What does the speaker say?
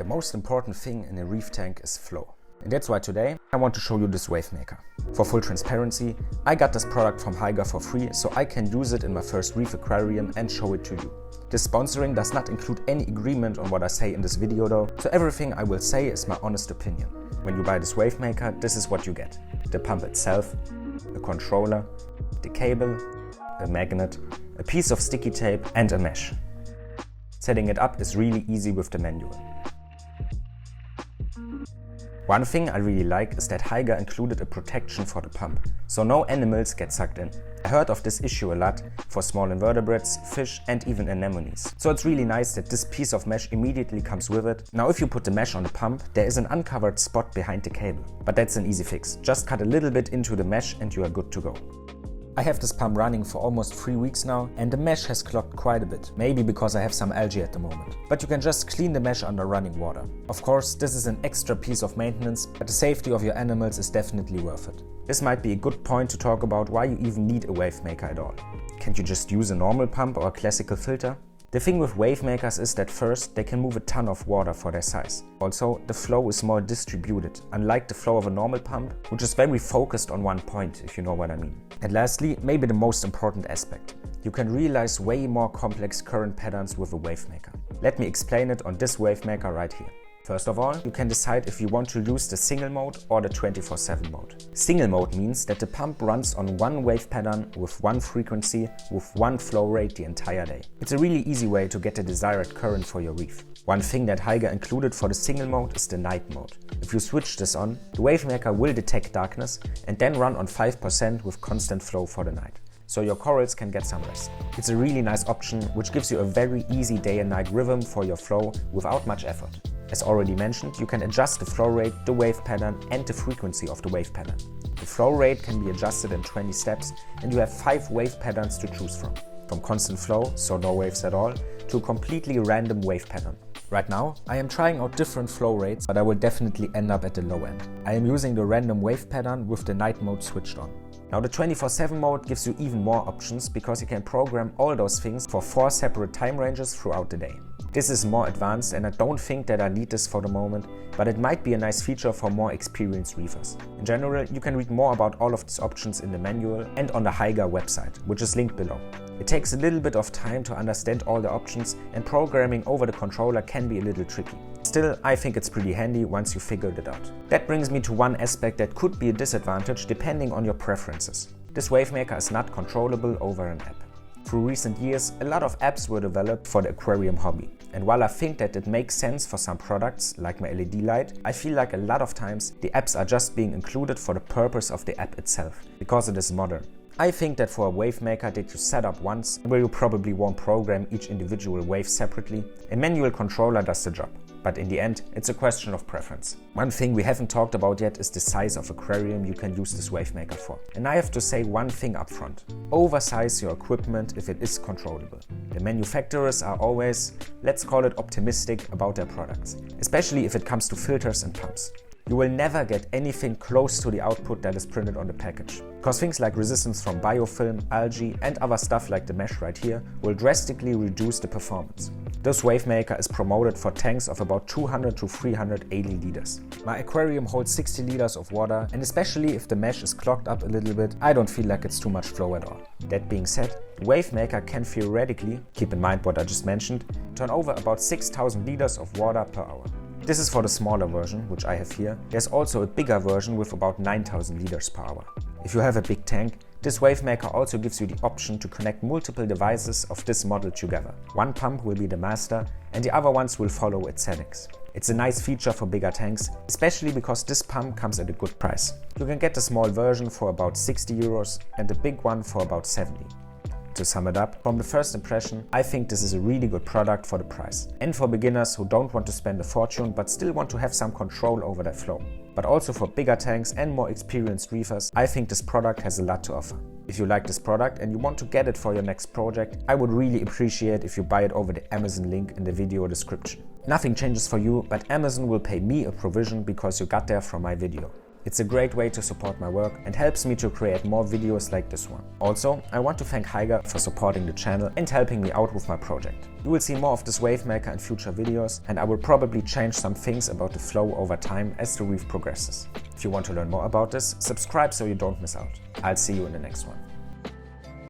The most important thing in a reef tank is flow. And that's why today I want to show you this Wavemaker. For full transparency, I got this product from Hygger for free, so I can use it in my first reef aquarium and show it to you. This sponsoring does not include any agreement on what I say in this video though, so everything I will say is my honest opinion. When you buy this Wavemaker, this is what you get. The pump itself, a controller, the cable, a magnet, a piece of sticky tape and a mesh. Setting it up is really easy with the manual. One thing I really like is that Hygger included a protection for the pump, so no animals get sucked in. I heard of this issue a lot for small invertebrates, fish and even anemones. So it's really nice that this piece of mesh immediately comes with it. Now if you put the mesh on the pump, there is an uncovered spot behind the cable. But that's an easy fix. Just cut a little bit into the mesh and you are good to go. I have this pump running for almost 3 weeks now and the mesh has clogged quite a bit, maybe because I have some algae at the moment. But you can just clean the mesh under running water. Of course, this is an extra piece of maintenance, but the safety of your animals is definitely worth it. This might be a good point to talk about why you even need a Wavemaker at all. Can't you just use a normal pump or a classical filter? The thing with Wavemakers is that first, they can move a ton of water for their size. Also, the flow is more distributed, unlike the flow of a normal pump, which is very focused on one point, if you know what I mean. And lastly, maybe the most important aspect. You can realize way more complex current patterns with a Wavemaker. Let me explain it on this Wavemaker right here. First of all, you can decide if you want to use the single mode or the 24/7 mode. Single mode means that the pump runs on one wave pattern with one frequency with one flow rate the entire day. It's a really easy way to get the desired current for your reef. One thing that Hygger included for the single mode is the night mode. If you switch this on, the Wavemaker will detect darkness and then run on 5% with constant flow for the night, so your corals can get some rest. It's a really nice option which gives you a very easy day and night rhythm for your flow without much effort. As already mentioned, you can adjust the flow rate, the wave pattern and the frequency of the wave pattern. The flow rate can be adjusted in 20 steps and you have 5 wave patterns to choose from. From constant flow, so no waves at all, to a completely random wave pattern. Right now, I am trying out different flow rates, but I will definitely end up at the low end. I am using the random wave pattern with the night mode switched on. Now the 24/7 mode gives you even more options because you can program all those things for 4 separate time ranges throughout the day. This is more advanced and I don't think that I need this for the moment, but it might be a nice feature for more experienced reefers. In general, you can read more about all of these options in the manual and on the Hygger website, which is linked below. It takes a little bit of time to understand all the options and programming over the controller can be a little tricky. Still, I think it's pretty handy once you figured it out. That brings me to one aspect that could be a disadvantage depending on your preferences. This Wavemaker is not controllable over an app. Through recent years, a lot of apps were developed for the aquarium hobby. And while I think that it makes sense for some products, like my LED light, I feel like a lot of times the apps are just being included for the purpose of the app itself, because it is modern. I think that for a Wavemaker that you set up once, where you probably won't program each individual wave separately, a manual controller does the job. But in the end, it's a question of preference. One thing we haven't talked about yet is the size of aquarium you can use this Wavemaker for. And I have to say one thing up front. Oversize your equipment if it is controllable. The manufacturers are always, let's call it optimistic about their products, especially if it comes to filters and pumps. You will never get anything close to the output that is printed on the package, because things like resistance from biofilm, algae and other stuff like the mesh right here will drastically reduce the performance. This Wavemaker is promoted for tanks of about 200 to 380 liters. My aquarium holds 60 liters of water and especially if the mesh is clogged up a little bit, I don't feel like it's too much flow at all. That being said, the Wavemaker can theoretically, keep in mind what I just mentioned, turn over about 6,000 liters of water per hour. This is for the smaller version, which I have here. There's also a bigger version with about 9,000 liters per hour. If you have a big tank, this Wavemaker also gives you the option to connect multiple devices of this model together. One pump will be the master and the other ones will follow its settings. It's a nice feature for bigger tanks, especially because this pump comes at a good price. You can get the small version for about 60 euros and the big one for about 70. To sum it up, from the first impression, I think this is a really good product for the price. And for beginners who don't want to spend a fortune but still want to have some control over their flow. But also for bigger tanks and more experienced reefers, I think this product has a lot to offer. If you like this product and you want to get it for your next project, I would really appreciate if you buy it over the Amazon link in the video description. Nothing changes for you, but Amazon will pay me a provision because you got there from my video. It's a great way to support my work and helps me to create more videos like this one. Also, I want to thank Hygger for supporting the channel and helping me out with my project. You will see more of this Wavemaker in future videos, and I will probably change some things about the flow over time as the reef progresses. If you want to learn more about this, subscribe so you don't miss out. I'll see you in the next one.